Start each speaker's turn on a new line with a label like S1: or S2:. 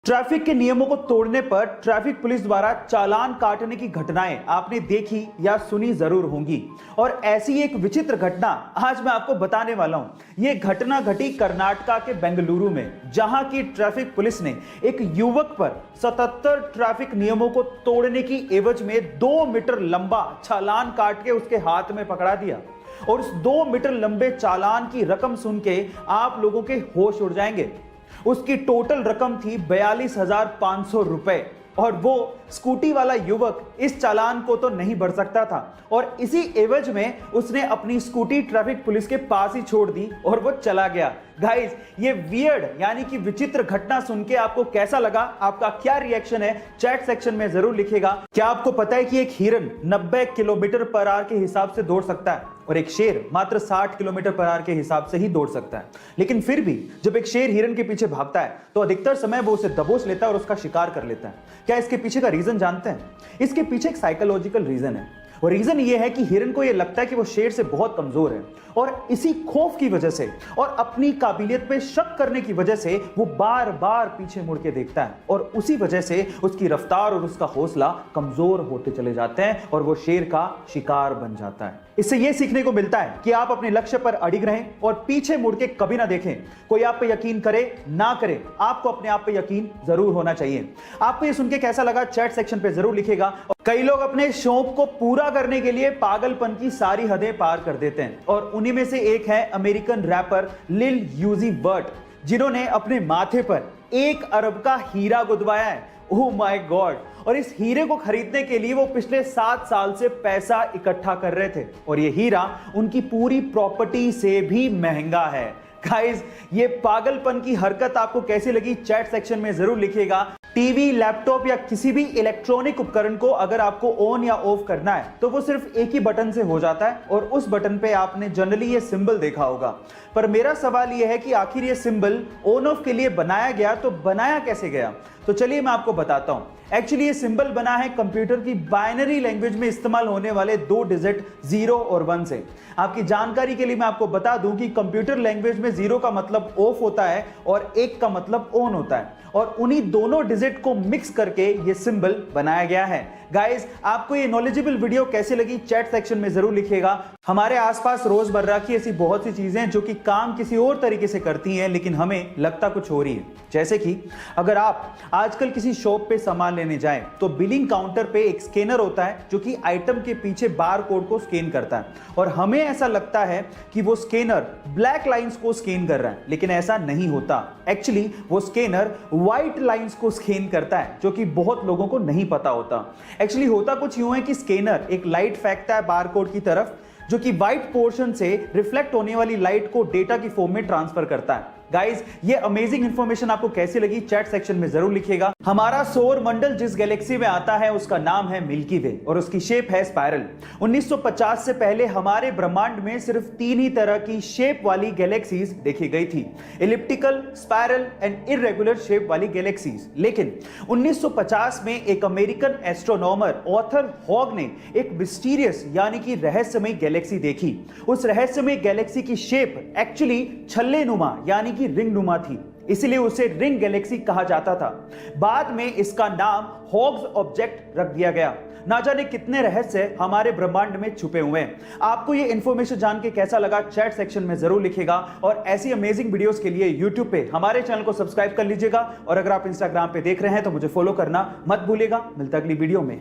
S1: Traffic के नियमों को तोड़ने पर ट्रैफिक पुलिस द्वारा चालान काटने की घटनाएं आपने देखी या सुनी जरूर होंगी। और ऐसी एक विचित्र घटना आज मैं आपको बताने वाला हूं। यह घटना घटी कर्नाटका के बेंगलुरु में, जहां की ट्रैफिक पुलिस ने एक युवक पर 77 ट्रैफिक नियमों को तोड़ने की एवज में 2 मीटर लंबा चालान काट के उसके हाथ में पकड़ा दिया। और उस 2 मीटर लंबे चालान की रकम सुन के आप लोगों के होश उड़ जाएंगे। उसकी टोटल रकम थी 42,500 रुपए। और वो स्कूटी वाला युवक इस चालान को तो नहीं भर सकता था और इसी एवज में उसने अपनी स्कूटी ट्रैफिक पुलिस के पास ही छोड़ दी और वो चला गया। गाइस, ये वियर्ड यानी कि विचित्र घटना सुन के आपको कैसा लगा? आपका क्या रिएक्शन है? चैट सेक्शन में जरूर लिखिएगा। क्या आपको पता है कि एक हिरन 90 किलोमीटर पर आवर के हिसाब से दौड़ सकता है और एक शेर मात्र 60 किलोमीटर पर आवर के हिसाब से ही दौड़ सकता है? लेकिन फिर भी जब एक शेर हिरन के पीछे भागता है तो अधिकतर समय वो उसे दबोच लेता है और उसका शिकार कर लेता है। क्या इसके पीछे का रीजन जानते हैं? इसके पीछे एक साइकोलॉजिकल रीजन है और रीजन ये है कि हिरन को ये लगता है कि वो शेर से बहुत कमजोर है और इसी खौफ की वजह से और अपनी काबिलियत पे शक करने की वजह से वो बार बार पीछे मुड़ के देखता है और उसी वजह से उसकी रफ्तार और उसका हौसला कमजोर होते चले जाते हैं और वो शेर का शिकार बन जाता है। इससे ये सीखने को मिलता है कि आप अपने लक्ष्य पर अडिग रहें और पीछे मुड़ के कभी ना देखें। कोई आप पे यकीन करे ना करे, आपको अपने आप पे यकीन जरूर होना चाहिए। आपको ये सुन के कैसा लगा? चैट सेक्शन पे जरूर लिखेगा। कई लोग अपने शौक को पूरा करने के लिए पागलपन की सारी हदें पार कर देते हैं और उन्हीं में से एक है अमेरिकन रैपर लिल यूजी वर्ट, जिन्होंने अपने माथे पर 1 अरब का हीरा गुदवाया है। Oh my God! और इस हीरे को खरीदने के लिए वो पिछले 7 साल से पैसा इकट्ठा कर रहे थे और ये हीरा उनकी पूरी प्रॉपर्टी से भी महंगा है। गाइस, ये पागलपन की हरकत आपको कैसी लगी? चैट सेक्शन में जरूर लिखिएगा। टीवी, लैपटॉप या किसी भी इलेक्ट्रॉनिक उपकरण को अगर आपको ऑन या ऑफ करना है तो वो सिर्फ एक ही बटन से हो जाता है और उस बटन पे आपने जनरली ये सिंबल देखा होगा। पर मेरा सवाल ये है कि आखिर ये सिंबल ऑन ऑफ के लिए बनाया गया तो बनाया कैसे गया? तो चलिए मैं आपको बताता हूं। एक्चुअली ये सिंबल बना है कंप्यूटर की बाइनरी लैंग्वेज में इस्तेमाल होने वाले 2 डिजिट 0 और 1 से। आपकी जानकारी के लिए मैं आपको बता दूं कि कंप्यूटर लैंग्वेज में 0 का मतलब ऑफ होता है और 1 का मतलब ऑन होता है और उन्हीं दोनों डिजिट को मिक्स करके ये सिंबल बनाया गया है। गाइस, आपको ये नॉलेजेबल वीडियो कैसी लगी? चैट सेक्शन में जरूर लिखिएगा। हमारे आसपास रोजमर्रा की ऐसी बहुत सी चीजें जो कि काम किसी और तरीके से करती हैं लेकिन हमें लगता कुछ और ही है। जैसे कि अगर आप आजकल किसी शॉप पे सामान लेने जाएं तो बिलिंग काउंटर पे एक स्कैनर होता है जो कि आइटम के पीछे बार कोड को स्कैन करता है और हमें ऐसा लगता है कि वो स्कैनर ब्लैक लाइंस को स्कैन कर रहा है, लेकिन ऐसा नहीं होता। एक्चुअली वो स्कैनर व्हाइट लाइंस को स्कैन करता है, जो कि बहुत लोगों को नहीं पता होता। एक्चुअली होता कुछ यूं है कि स्कैनर एक लाइट फेंकता है बारकोड की तरफ, जो कि व्हाइट पोर्शन से रिफ्लेक्ट होने वाली लाइट को डेटा की फॉर्म में ट्रांसफर करता है। गाइस, ये अमेजिंग इंफॉर्मेशन आपको कैसी लगी? चैट सेक्शन में जरूर लिखिएगा। हमारा सौर मंडल जिस गैलेक्सी में आता है उसका नाम है मिल्की वे और उसकी शेप है स्पाइरल। 1950 से पहले हमारे ब्रह्मांड में सिर्फ 3 ही तरह की शेप वाली गैलेक्सीज देखी गई थी, elliptical, spiral and irregular shape वाली गैलेक्सीज। लेकिन 1950 में एक अमेरिकन एस्ट्रोनॉमर ऑथर हॉग ने एक मिस्टीरियस यानी कि रहस्यमय गैलेक्सी देखी। उस रहस्यमय गैलेक्सी की शेप एक्चुअली छल्ले नुमा यानी कि रिंग नुमा थी, इसलिए उसे रिंग गैलेक्सी कहा जाता था। बाद में इसका नाम हॉग्स ऑब्जेक्ट रख दिया गया। ना जाने कितने रहस्य हमारे ब्रह्मांड में छुपे हुए हैं। आपको ये इंफॉर्मेशन जान के कैसा लगा? चैट सेक्शन में जरूर लिखिएगा और ऐसी अमेजिंग वीडियोस के लिए यूट्यूब पे हमारे चैनल को सब्सक्राइब कर लीजिएगा और अगर आप इंस्टाग्राम पे देख रहे हैं तो मुझे फॉलो करना मत भूलिएगा। मिलता अगली वीडियो में।